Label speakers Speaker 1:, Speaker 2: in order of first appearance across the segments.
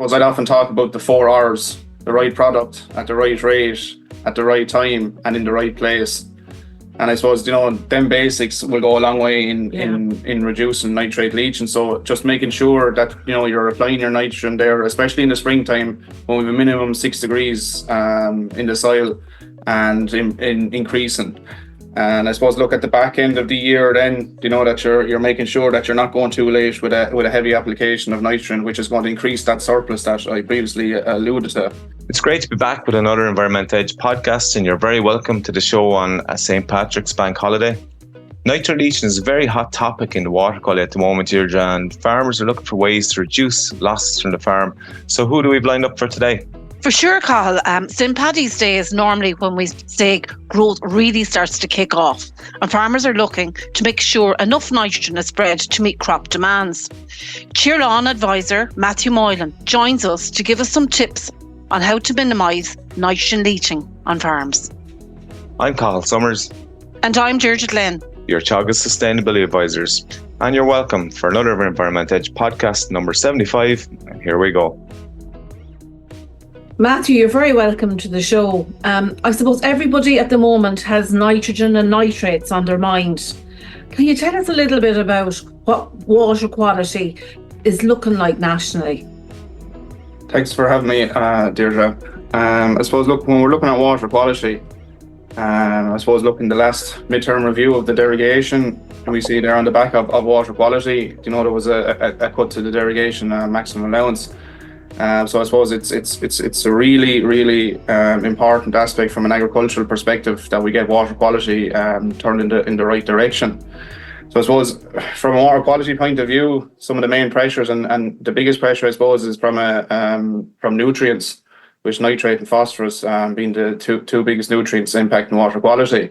Speaker 1: suppose I'd often talk about the 4 R's: the right product at the right rate, at the right time, and in the right place. And I suppose, them basics will go a long way in reducing nitrate leaching. So just making sure that, you're applying your nitrogen there, especially in the springtime when we have a minimum 6 degrees in the soil and in increasing. And I suppose look at the back end of the year then, that you're making sure that you're not going too late with a heavy application of nitrogen, which is going to increase that surplus that I previously alluded to.
Speaker 2: It's great to be back with another Environment Edge podcast, and you're very welcome to the show on a St. Patrick's Bank holiday. Nitrate leaching is a very hot topic in the water quality at the moment, Deirdre, and farmers are looking for ways to reduce losses from the farm. So who do we have lined up for today?
Speaker 3: For sure, Cathal. St. Paddy's Day is normally when we say growth really starts to kick off, and farmers are looking to make sure enough nitrogen is spread to meet crop demands. Tirlan advisor Matthew Moylan joins us to give us some tips on how to minimise nitrogen leaching on farms.
Speaker 2: I'm Cathal Summers.
Speaker 3: And I'm Deirdre Glenn,
Speaker 2: your Teagasc Sustainability Advisors. And you're welcome for another Environment Edge podcast number 75. And here we go.
Speaker 4: Matthew, you're very welcome to the show. I suppose everybody at the moment has nitrogen and nitrates on their mind. Can you tell us a little bit about what water quality is looking like nationally?
Speaker 1: Thanks for having me, Deirdre. I suppose, when we're looking at water quality, I suppose, in the last midterm review of the derogation, we see there on the back of water quality, there was a cut to the derogation maximum allowance. So I suppose it's a really, really important aspect from an agricultural perspective that we get water quality turned in the right direction. So I suppose from a water quality point of view, some of the main pressures and the biggest pressure, I suppose, is from nutrients, which nitrate and phosphorus being the two biggest nutrients impacting water quality.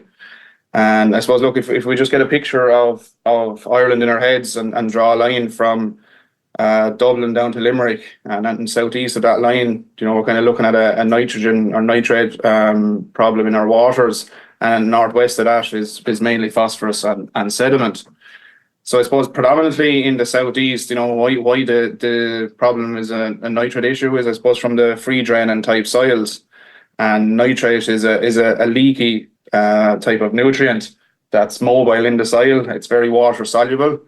Speaker 1: And I suppose, if we just get a picture of Ireland in our heads and draw a line from Dublin down to Limerick, and then southeast of that line, we're kind of looking at a nitrogen or nitrate problem in our waters, and northwest of that is mainly phosphorus and sediment. So I suppose predominantly in the southeast, why the problem is a nitrate issue is, I suppose, from the free draining type soils, and nitrate is a leaky type of nutrient that's mobile in the soil. It's very water soluble,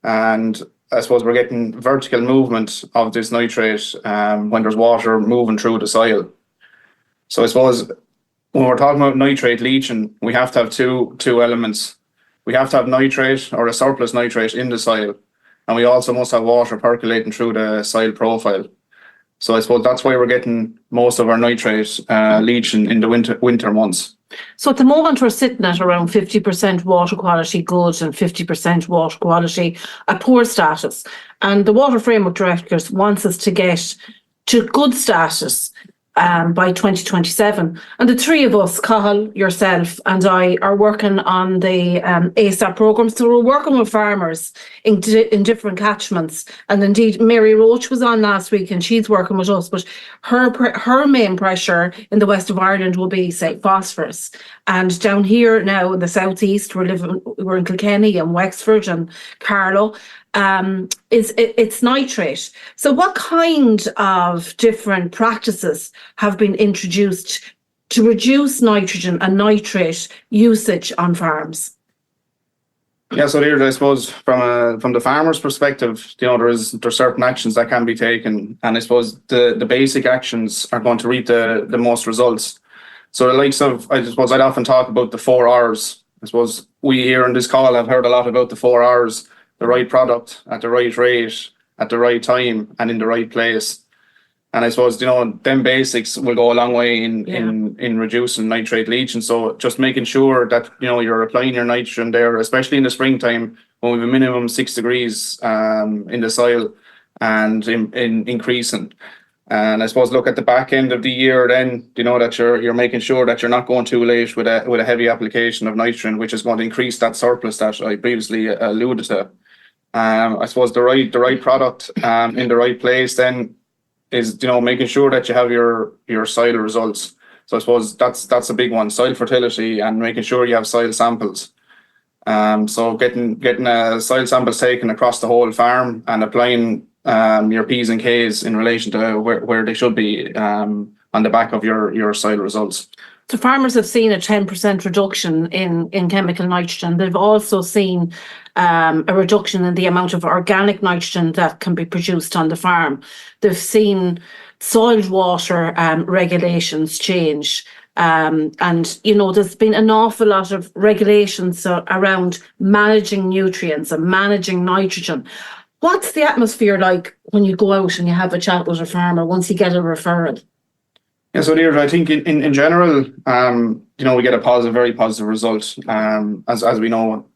Speaker 1: and I suppose we're getting vertical movement of this nitrate when there's water moving through the soil. So I suppose when we're talking about nitrate leaching, we have to have two elements. We have to have nitrate or a surplus nitrate in the soil, and we also must have water percolating through the soil profile. So I suppose that's why we're getting most of our nitrate leaching in the winter months.
Speaker 4: So at the moment we're sitting at around 50% water quality good and 50% water quality at poor status. And the Water Framework Directors wants us to get to good status by 2027. And the three of us, Cathal, yourself and I, are working on the ASSAP programme. So we're working with farmers in different catchments. And indeed, Mary Roach was on last week and she's working with us. But her main pressure in the west of Ireland will be, say, phosphorus. And down here now in the southeast, we're in Kilkenny and Wexford and Carlow. It's nitrate. So what kind of different practices have been introduced to reduce nitrogen and nitrate usage on farms?
Speaker 1: Yeah, so Deirdre, I suppose from the farmer's perspective, there's certain actions that can be taken, and I suppose the basic actions are going to reap the most results. So the likes of, I suppose I'd often talk about the 4 R's. I suppose we here in this call have heard a lot about the 4 R's: the right product at the right rate, at the right time, and in the right place. And I suppose, them basics will go a long way in reducing nitrate leaching. So just making sure that, you're applying your nitrogen there, especially in the springtime when we have a minimum 6 degrees in the soil and in increasing. And I suppose look at the back end of the year then, that you're making sure that you're not going too late with a heavy application of nitrogen, which is going to increase that surplus that I previously alluded to. I suppose the right product in the right place then is, making sure that you have your soil results. So I suppose that's a big one: soil fertility and making sure you have soil samples. So getting soil samples taken across the whole farm and applying your P's and K's in relation to where they should be on the back of your soil results.
Speaker 4: So farmers have seen a 10% reduction in chemical nitrogen. They've also seen a reduction in the amount of organic nitrogen that can be produced on the farm. They've seen soil water regulations change. And, you know, there's been an awful lot of regulations around managing nutrients and managing nitrogen. What's the atmosphere like when you go out and you have a chat with a farmer once you get a referral?
Speaker 1: Yeah, so Deirdre, I think in general, you know, we get a very positive result, as we know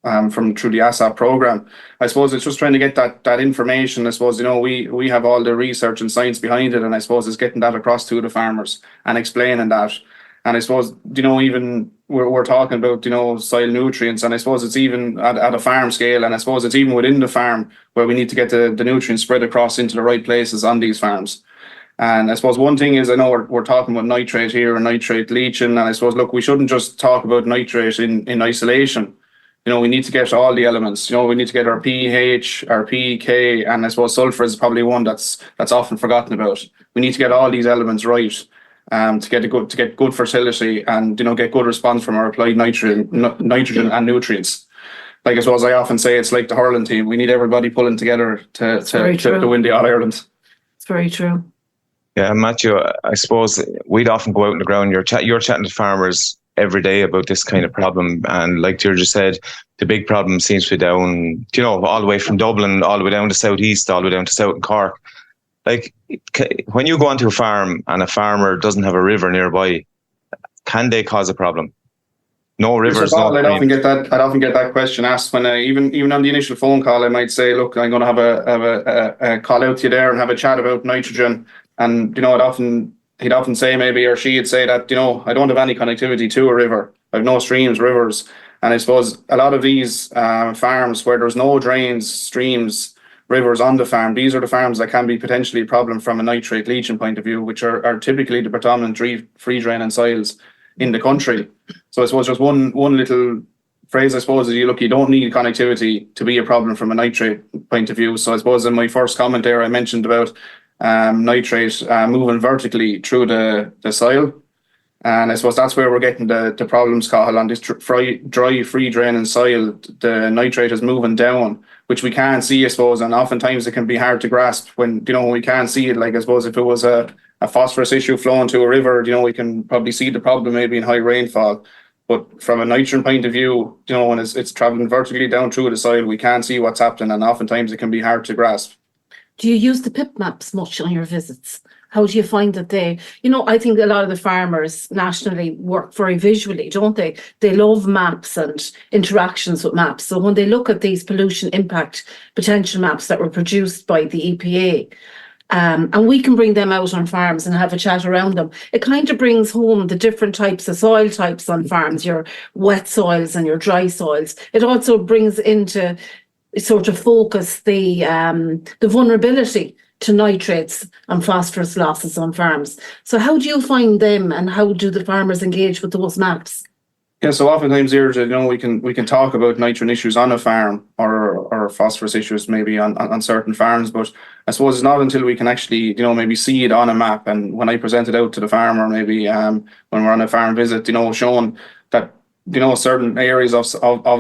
Speaker 1: from through the ASSAP program. I suppose it's just trying to get that information. I suppose, you know, we have all the research and science behind it, and I suppose it's getting that across to the farmers and explaining that. And I suppose, you know, even we're talking about, you know, soil nutrients, and I suppose it's even at a farm scale, and I suppose it's even within the farm where we need to get the nutrients spread across into the right places on these farms. And I suppose one thing is, I know we're talking about nitrate here and nitrate leaching, and I suppose, look, we shouldn't just talk about nitrate in isolation. You know, we need to get all the elements. You know, we need to get our pH, our pK, and I suppose sulfur is probably one that's often forgotten about. We need to get all these elements right to get good fertility and, you know, get good response from our applied nitrogen and nutrients. Like, I suppose I often say, it's like the hurling team. We need everybody pulling together to win the All Ireland.
Speaker 4: It's very true.
Speaker 2: Yeah, Matthew, I suppose we'd often go out on the ground. You're chatting to farmers every day about this kind of problem, and like Deirdre said, the big problem seems to be down, you know, all the way from Dublin, all the way down to southeast, all the way down to South and Cork. Like, when you go onto a farm and a farmer doesn't have a river nearby, can they cause a problem? No rivers.
Speaker 1: I'd often get that question asked when even on the initial phone call. I might say, look, I'm going to have a call out to you there and have a chat about nitrogen. And, you know, he'd often say, maybe, or she'd say that, you know, I don't have any connectivity to a river. I have no streams, rivers. And I suppose a lot of these farms where there's no drains, streams, rivers on the farm, these are the farms that can be potentially a problem from a nitrate leaching point of view, which are typically the predominant free draining soils in the country. So I suppose just one little phrase, I suppose, is you don't need connectivity to be a problem from a nitrate point of view. So I suppose in my first comment there, I mentioned about nitrate moving vertically through the soil, and I suppose that's where we're getting the problems, Cathal, on this dry free draining soil. The nitrate is moving down, which we can't see, I suppose, and oftentimes it can be hard to grasp when we can't see it. Like, I suppose if it was a phosphorus issue flowing to a river, you know, we can probably see the problem maybe in high rainfall. But from a nitrogen point of view, you know, when it's traveling vertically down through the soil, we can't see what's happening, and oftentimes it can be hard to grasp.
Speaker 4: Do you use the pip maps much on your visits? How do you find that I think a lot of the farmers nationally work very visually, don't they? They love maps and interactions with maps. So when they look at these pollution impact potential maps that were produced by the EPA, and we can bring them out on farms and have a chat around them, it kind of brings home the different types of soil types on farms, your wet soils and your dry soils. It also brings into sort of focus the vulnerability to nitrates and phosphorus losses on farms. So how do you find them, and how do the farmers engage with those maps?
Speaker 1: Yeah, so oftentimes here, you know, we can talk about nitrogen issues on a farm or phosphorus issues maybe on certain farms, but I suppose it's not until we can actually, you know, maybe see it on a map, and when I present it out to the farmer, maybe when we're on a farm visit, you know, showing that, you know, certain areas of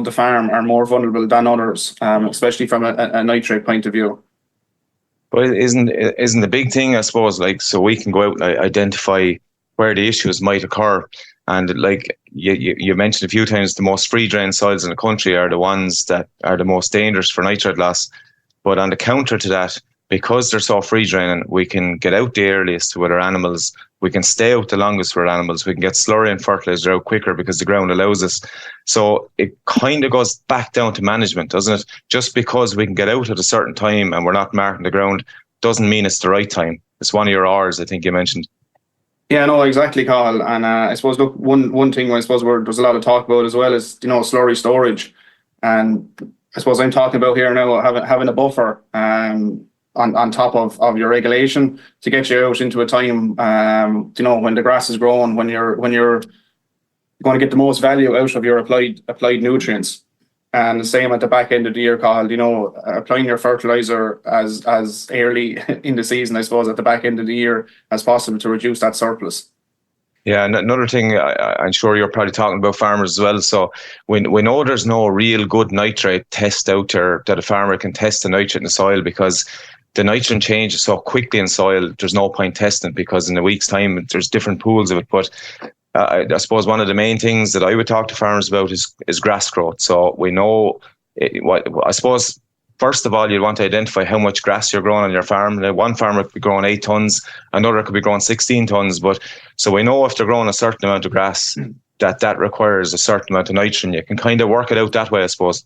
Speaker 1: the farm are more vulnerable than others, especially from a nitrate point of view.
Speaker 2: But isn't the big thing, I suppose, like, so we can go out and identify where the issues might occur, and like you mentioned a few times, the most free drain soils in the country are the ones that are the most dangerous for nitrate loss. But on the counter to that, because they're so free draining, we can get out the earliest with our animals. We can stay out the longest with our animals. We can get slurry and fertilizer out quicker because the ground allows us. So it kind of goes back down to management, doesn't it? Just because we can get out at a certain time and we're not marking the ground doesn't mean it's the right time. It's one of your R's, I think you mentioned.
Speaker 1: Yeah, no, exactly, Cathal. And I suppose, look, one thing I suppose there's a lot of talk about as well is, you know, slurry storage. And I suppose I'm talking about here now having a buffer on top of your regulation to get you out into a time, you know, when the grass is growing, when you're going to get the most value out of your applied nutrients. And the same at the back end of the year, Cathal, applying your fertiliser as early in the season, I suppose, at the back end of the year as possible to reduce that surplus.
Speaker 2: Yeah, and another thing, I'm sure you're probably talking about farmers as well. So we know there's no real good nitrate test out there that a farmer can test the nitrate in the soil, because the nitrogen changes so quickly in soil. There's no point testing it, because in a week's time there's different pools of it. But I suppose one of the main things that I would talk to farmers about is grass growth. So we know I suppose first of all, you'd want to identify how much grass you're growing on your farm. Now, one farmer could be growing 8 tons, another could be growing 16 tons. But so we know if they're growing a certain amount of grass, that requires a certain amount of nitrogen. You can kind of work it out that way, I suppose.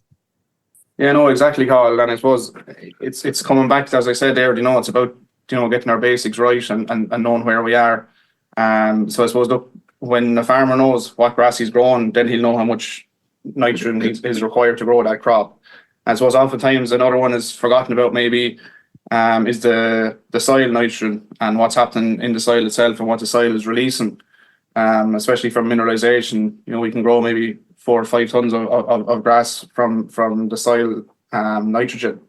Speaker 1: Yeah, no, exactly, Cathal. And I suppose it's coming back to, as I said there, it's about, getting our basics right and knowing where we are. So I suppose, look, when the farmer knows what grass he's growing, then he'll know how much nitrogen is required to grow that crop. And so oftentimes another one is forgotten about maybe is the soil nitrogen and what's happening in the soil itself and what the soil is releasing, especially from mineralization. We can grow maybe 4 or 5 tons of grass from the soil nitrogen.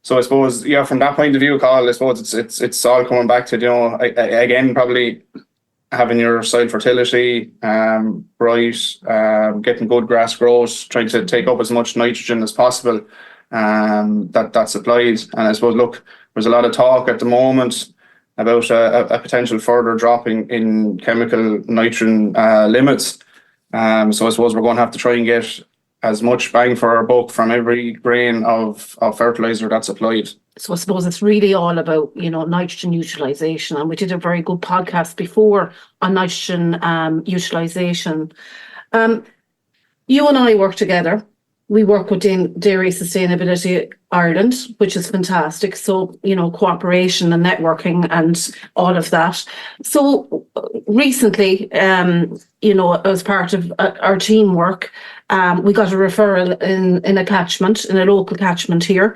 Speaker 1: So I suppose, from that point of view, Cathal, I suppose it's all coming back to, again, probably having your soil fertility right, getting good grass growth, trying to take up as much nitrogen as possible that's applied. And I suppose, look, there's a lot of talk at the moment about a potential further drop in chemical nitrogen limits. So I suppose we're going to have to try and get as much bang for our buck from every grain of fertiliser that's applied.
Speaker 4: So I suppose it's really all about, nitrogen utilisation. And we did a very good podcast before on nitrogen utilisation. You and I work together. We work with Dairy Sustainability Ireland, which is fantastic. So, cooperation and networking and all of that. So recently, as part of our teamwork, we got a referral in a local catchment here.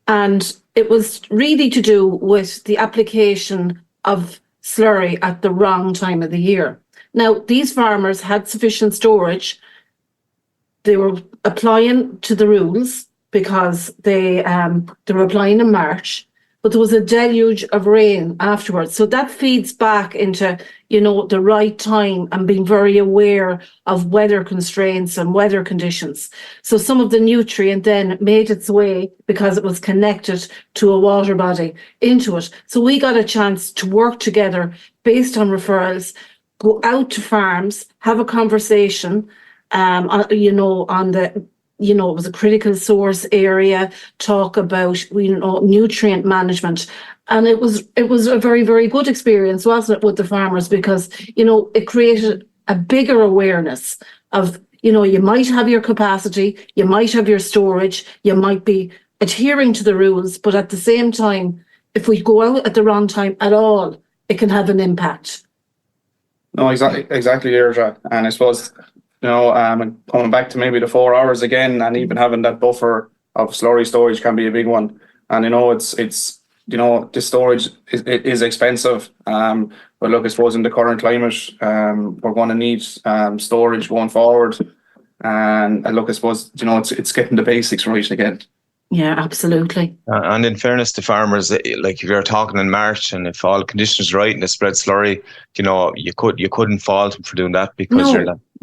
Speaker 4: And it was really to do with the application of slurry at the wrong time of the year. Now, these farmers had sufficient storage. They were applying to the rules because they were applying in March, but there was a deluge of rain afterwards. So that feeds back into, the right time and being very aware of weather constraints and weather conditions. So some of the nutrient then made its way, because it was connected to a water body, into it. So we got a chance to work together based on referrals, go out to farms, have a conversation, on the, it was a critical source area, talk about, nutrient management. And it was a very, very good experience, wasn't it, with the farmers, because, it created a bigger awareness of, you might have your capacity, you might have your storage, you might be adhering to the rules, but at the same time, if we go out at the wrong time at all, it can have an impact.
Speaker 1: No, exactly, Deirdre. And I suppose, coming back to maybe the 4 hours again, and even having that buffer of slurry storage can be a big one. And it's the storage is expensive. But look, I suppose in the current climate, we're going to need storage going forward. And look, I suppose it's getting the basics right again.
Speaker 4: Yeah, absolutely.
Speaker 2: And in fairness to farmers, like if you're talking in March and if all conditions are right and they spread slurry, you couldn't fault them for doing that, because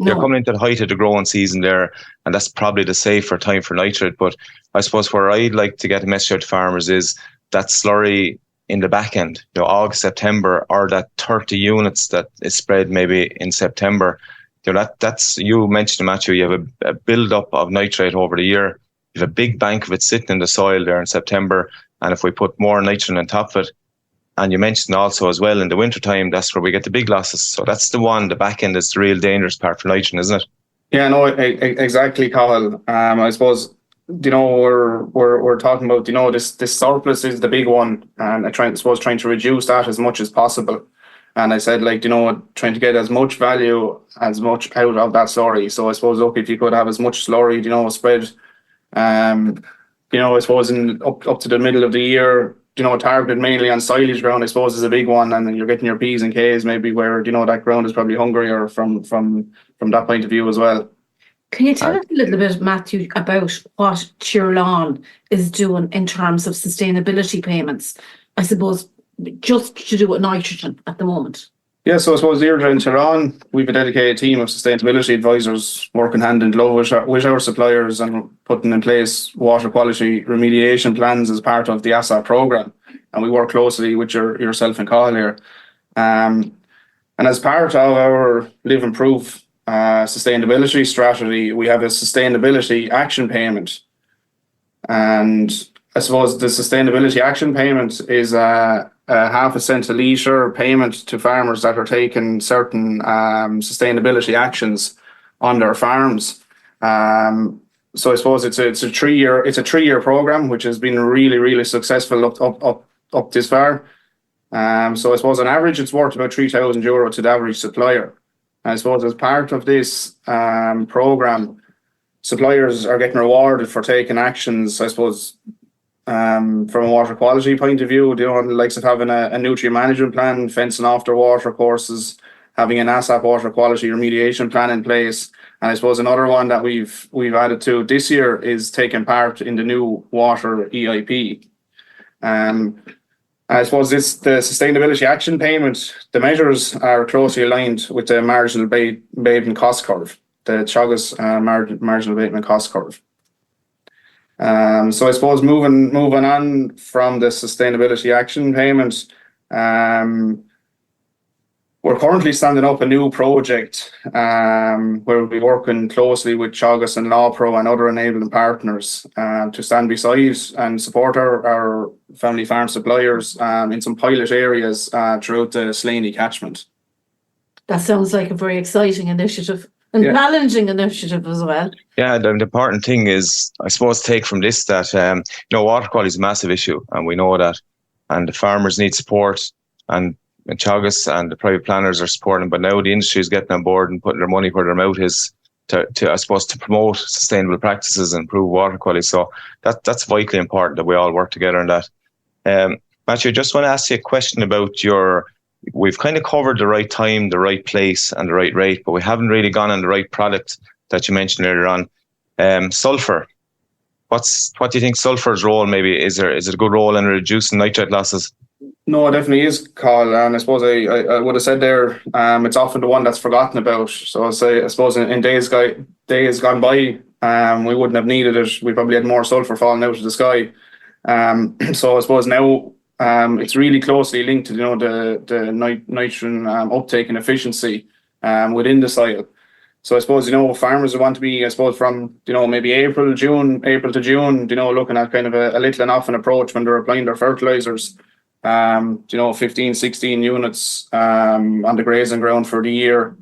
Speaker 2: you're coming into the height of the growing season there, and that's probably the safer time for nitrate. But I suppose where I'd like to get a message out to farmers is that slurry in the back end, August, September, or that 30 units that is spread maybe in September. That's, you mentioned, Matthew, you have a build up of nitrate over the year. You have a big bank of it sitting in the soil there in September, and if we put more nitrogen on top of it, and you mentioned also as well in the winter time, that's where we get the big losses. So that's the back end is the real dangerous part for nitrogen, isn't it?
Speaker 1: Yeah, no, exactly, Cathal. I suppose we're talking about this surplus is the big one, and trying to reduce that as much as possible. And I said, trying to get as much value as much out of that slurry. So I suppose, look, if you could have as much slurry, spread. I suppose up to the middle of the year, targeted mainly on silage ground, I suppose, is a big one, and then you're getting your P's and K's maybe where that ground is probably hungrier from that point of view as well.
Speaker 4: Can you tell us a little bit, Matthew, about what Tirlan is doing in terms of sustainability payments? I suppose just to do with nitrogen at the moment.
Speaker 1: Yeah, so I suppose Deirdre and Tirlan, we've a dedicated team of sustainability advisors working hand in glove with our suppliers and putting in place water quality remediation plans as part of the ASSAP programme. And we work closely with yourself and Cathal here. And as part of our Live Improve sustainability strategy, we have a sustainability action payment. And I suppose the sustainability action payment is a half a cent a litre payment to farmers that are taking certain sustainability actions on their farms. So I suppose it's a 3-year program which has been really successful up this far. So I suppose on average it's worth about €3,000 to the average supplier. I suppose as part of this program, suppliers are getting rewarded for taking actions, I suppose, from a water quality point of view, the likes of having a nutrient management plan, fencing off their water courses, having an ASSAP water quality remediation plan in place. And I suppose another one that we've added to this year is taking part in the new water EIP. I suppose the sustainability action payment, the measures are closely aligned with the marginal abatement cost curve, the Teagasc marginal abatement cost curve. So I suppose moving on from the sustainability action payment, we're currently standing up a new project where we'll be working closely with Teagasc and LawPro and other enabling partners to stand beside and support our family farm suppliers in some pilot areas throughout the Slaney catchment.
Speaker 4: That sounds like a very exciting initiative and challenging initiative as well.
Speaker 2: Yeah, the important thing is, I suppose, take from this that water quality is a massive issue, and we know that, and the farmers need support, and Teagasc and the private planners are supporting, but now the industry is getting on board and putting their money where their mouth is to I suppose, to promote sustainable practices and improve water quality. So that's vitally important that we all work together on that. Matthew, I just want to ask you a question about we've kind of covered the right time, the right place and the right rate, but we haven't really gone on the right product that you mentioned earlier on. Sulphur. What do you think sulphur's role maybe? Is it a good role in reducing nitrate losses?
Speaker 1: No, it definitely is, Cathal. And I suppose I would have said there, it's often the one that's forgotten about. So I suppose in days gone by, we wouldn't have needed it. We probably had more sulphur falling out of the sky. So I suppose now it's really closely linked to the nitrogen uptake and efficiency within the soil. So I suppose farmers want to be, I suppose, from maybe April to June, looking at kind of a little and often approach when they're applying their fertilizers. 15, 16 units on the grazing ground for the year.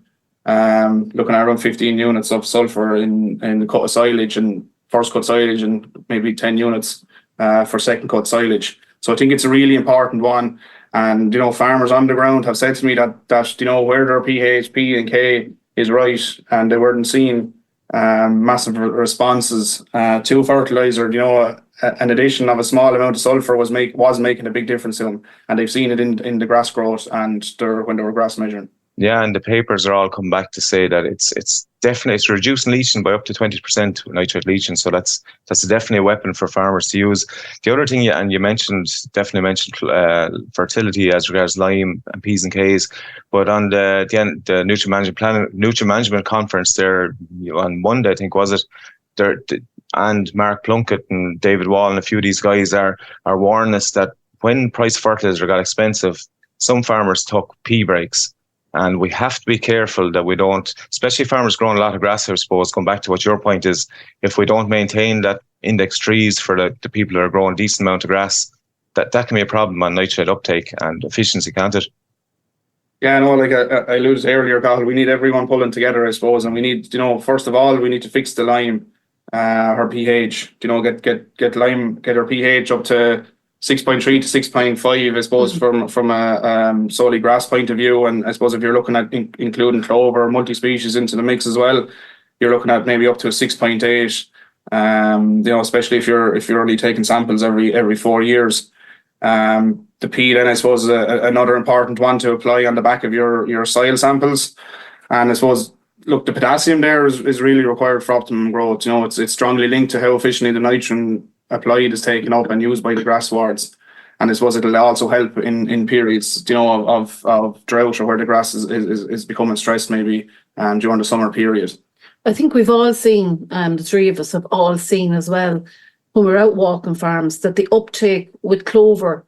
Speaker 1: Looking at around 15 units of sulphur in the cut of silage and first cut silage, and maybe 10 units for second cut silage. So I think it's a really important one. And farmers on the ground have said to me that where their pH, P and K is right, and they weren't seeing massive responses to fertilizer. An addition of a small amount of sulphur was making a big difference to them, and they've seen it in the grass growth and when they were grass measuring. Yeah,
Speaker 2: and the papers are all come back to say that it's definitely reducing leaching by up to 20% nitrate leaching. So that's definitely a weapon for farmers to use. The other thing, you mentioned fertility as regards lime and P's and K's, but on the nutrient management conference there on Monday, I think was it, there, and Mark Plunkett and David Wall and a few of these guys are warning us that when price of fertilizer got expensive, some farmers took P breaks. And we have to be careful that we don't, especially farmers growing a lot of grass, I suppose, come back to what your point is, if we don't maintain that index trees for the people that are growing a decent amount of grass, that can be a problem on nitrate uptake and efficiency, can't it?
Speaker 1: Yeah, no, like I alluded to earlier, Cathal, we need everyone pulling together, I suppose, and we need, first of all, we need to fix the lime, her pH, get lime, get her pH up to 6.3 to 6.5, I suppose, from a solely grass point of view. And I suppose if you're looking at including clover, multi-species into the mix as well, you're looking at maybe up to a 6.8. Especially if you're only taking samples every 4 years. The P then, I suppose, is another important one to apply on the back of your soil samples. And I suppose look, the potassium there is really required for optimum growth. You know, it's strongly linked to how efficiently the nitrogen applied is taken up and used by the grass swards. And I suppose it'll also help in periods, you know, of drought, or where the grass is becoming stressed, maybe during the summer period.
Speaker 4: I think we've all seen, the three of us have all seen as well, when we're out walking farms, that the uptake with clover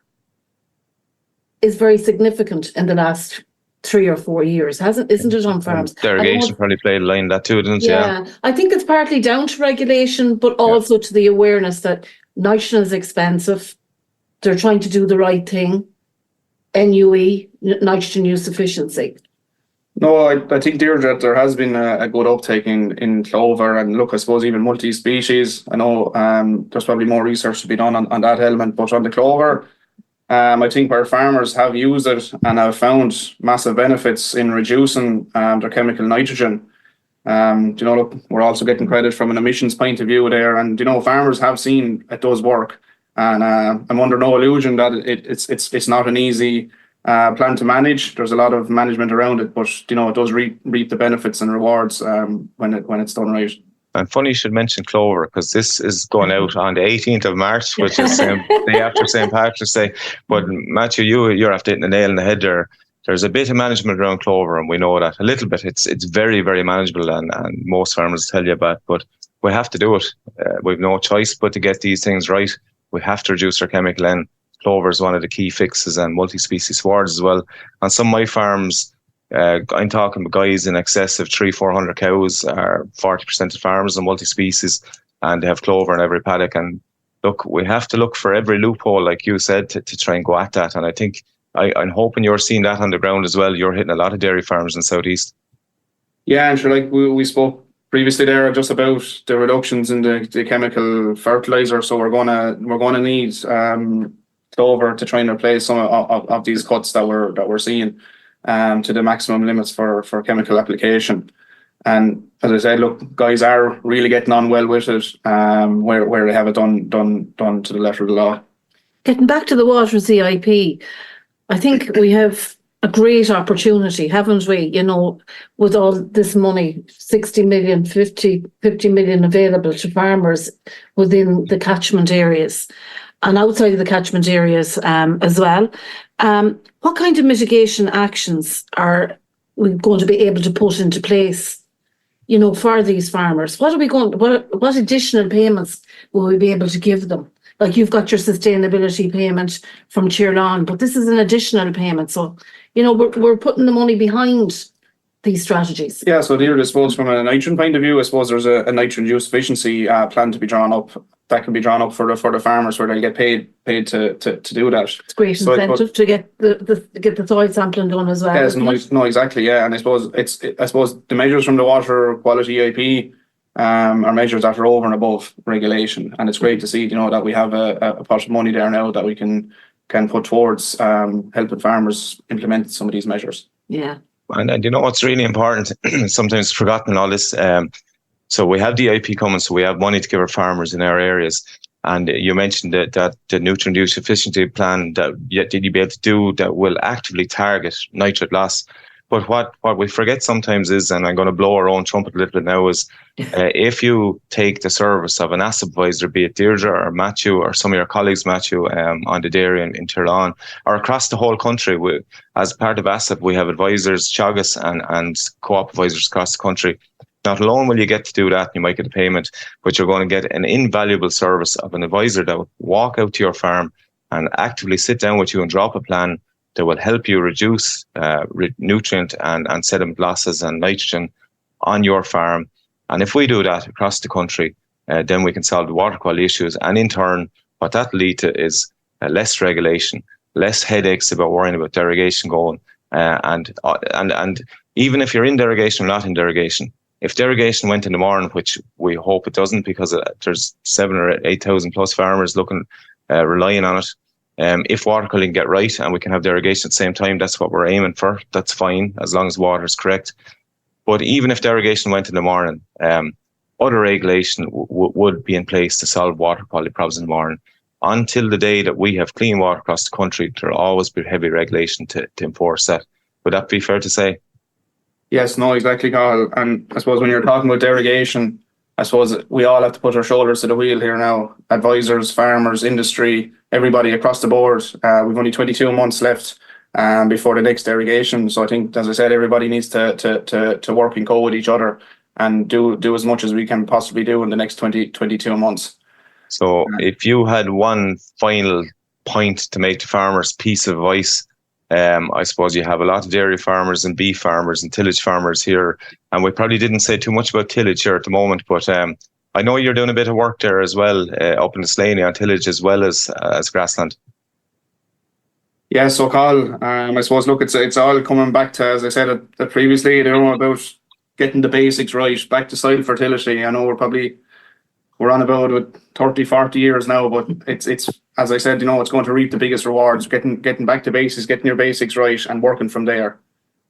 Speaker 4: is very significant in the last 3 or 4 years, isn't it, on farms?
Speaker 2: Derogation probably played a line in that too, didn't it?
Speaker 4: Yeah, I think it's partly down to regulation, but also to the awareness that nitrogen is expensive. They're trying to do the right thing. NUE, nitrogen use efficiency.
Speaker 1: No, I think, Deirdre, that there has been a good uptake in clover, and look, I suppose even multi-species. I know there's probably more research to be done on that element, but on the clover, I think where farmers have used it and have found massive benefits in reducing their chemical nitrogen. You know, look, we're also getting credit from an emissions point of view there, and you know, farmers have seen it does work, and I'm under no illusion that it's not an easy plan to manage. There's a lot of management around it, but you know, it does reap the benefits and rewards when it's done right.
Speaker 2: And funny you should mention clover, because this is going out on the 18th of March, which is the day after St. Patrick's Day. But Matthew, you're after hitting the nail on the head there. There's a bit of management around clover, and we know that a little bit. It's very, very manageable, and most farmers tell you about. But we have to do it. We've no choice but to get these things right. We have to reduce our chemical N. Clover is one of the key fixes, and multi-species swards as well. On some of my farms, I'm talking about guys in excess of 300-400 cows, are 40% of farmers are multi-species, and they have clover in every paddock. And look, we have to look for every loophole, like you said, to try and go at that. And I think I'm hoping you're seeing that on the ground as well. You're hitting a lot of dairy farms in Southeast. Yeah,
Speaker 1: and sure, like we spoke previously there just about the reductions in the chemical fertilizer. So we're gonna need clover to try and replace some of these cuts that we're seeing to the maximum limits for chemical application. And as I said, look, guys are really getting on well with it, where they have it done to the letter of the law.
Speaker 4: Getting back to the water CIP, I think we have a great opportunity, haven't we? You know, with all this money, 60 million, 50 million available to farmers within the catchment areas and outside of the catchment areas as well. What kind of mitigation actions are we going to be able to put into place, you know, for these farmers? What additional payments will we be able to give them? Like, you've got your sustainability payment from Tirlan, but this is an additional payment. So, you know, we're putting the money behind these strategies.
Speaker 1: Yeah, so Deirdre, I suppose from a nitrogen point of view, I suppose there's a nitrogen use efficiency plan to be drawn up. That can be drawn up for the farmers, where they'll get paid to do that.
Speaker 4: It's great incentive to get the soil sampling done as well.
Speaker 1: Yes, no, exactly, yeah. And I suppose the measures from the water quality EIP are measures that are over and above regulation, and it's great to see, you know, that we have a pot of money there now that we can put towards helping farmers implement some of these measures.
Speaker 4: Yeah.
Speaker 2: And you know what's really important, sometimes forgotten in all this, so we have the IP coming, so we have money to give our farmers in our areas. And you mentioned that the nutrient use efficiency plan that you'd be able to do that will actively target nitrate loss. But what we forget sometimes is, and I'm going to blow our own trumpet a little bit now, is if you take the service of an ASSAP advisor, be it Deirdre or Matthew or some of your colleagues, Matthew, on the dairy in Tirlan, or across the whole country, as part of ASSAP, we have advisors, Teagasc and co-op advisors across the country. Not alone will you get to do that, you might get a payment, but you're going to get an invaluable service of an advisor that will walk out to your farm and actively sit down with you and drop a plan that will help you reduce nutrient and sediment losses and nitrogen on your farm. And if we do that across the country, then we can solve the water quality issues. And in turn, what that lead to is less regulation, less headaches about worrying about derogation going. And even if you're in derogation or not in derogation, if derogation went in the morning, which we hope it doesn't, because there's 7,000 or 8,000 plus farmers relying on it. If water quality can get right and we can have derogation at the same time, that's what we're aiming for. That's fine, as long as water is correct. But even if derogation went in the morning, other regulation would be in place to solve water quality problems in the morning. Until the day that we have clean water across the country, there'll always be heavy regulation to enforce that. Would that be fair to say?
Speaker 1: Yes, no, exactly, Carl. And I suppose when you're talking about derogation, I suppose we all have to put our shoulders to the wheel here now. Advisors, farmers, industry, everybody across the board. We've only 22 months left before the next derogation. So I think, as I said, everybody needs to work and go with each other and do as much as we can possibly do in the next 22 months.
Speaker 2: So if you had one final point to make to farmers, piece of advice, I suppose you have a lot of dairy farmers and beef farmers and tillage farmers here, and we probably didn't say too much about tillage here at the moment, but I know you're doing a bit of work there as well, up in the Slaney on tillage as well as grassland.
Speaker 1: Yeah, so Carl, I suppose, look, it's all coming back to, as I said previously, about getting the basics right, back to soil fertility. I know we're on about with 30, 40 years now, but it's as I said, it's going to reap the biggest rewards, getting back to basics, getting your basics right and working from there.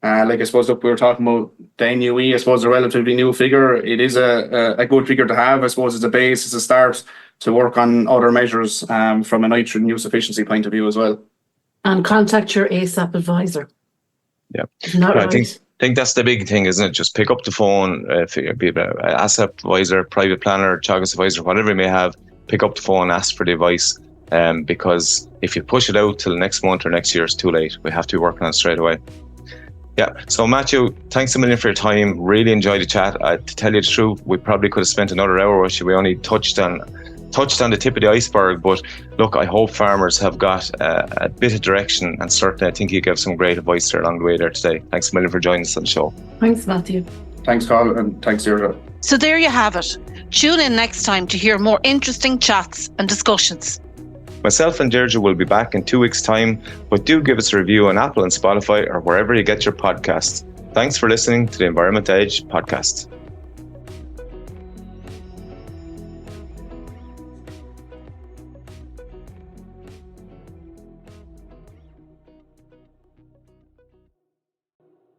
Speaker 1: Like I suppose, look, we were talking about the NUE, I suppose a relatively new figure. It is a good figure to have. I suppose it's a base, it's a start to work on other measures from a nitrogen use efficiency point of view as well. And
Speaker 4: contact your ASSAP advisor.
Speaker 2: Yeah.
Speaker 4: Not
Speaker 2: I
Speaker 4: right.
Speaker 2: think that's the big thing, isn't it? Just pick up the phone, be it an ASSAP advisor, private planner, Teagasc advisor, whatever you may have, pick up the phone, ask for the advice. Because if you push it out till next month or next year, it's too late. We have to be working on it straight away. Yeah. So Matthew, thanks a million for your time. Really enjoyed the chat. To tell you the truth, we probably could have spent another hour with you. We only touched on the tip of the iceberg, but look, I hope farmers have got a bit of direction, and certainly I think you gave some great advice there along the way there today. Thanks a million for joining us on the show.
Speaker 4: Thanks, Matthew.
Speaker 1: Thanks, Carl, and thanks, Deirdre.
Speaker 3: So there you have it. Tune in next time to hear more interesting chats and discussions.
Speaker 2: Myself and Deirdre will be back in 2 weeks' time, but do give us a review on Apple and Spotify or wherever you get your podcasts. Thanks for listening to the Environment Edge podcast.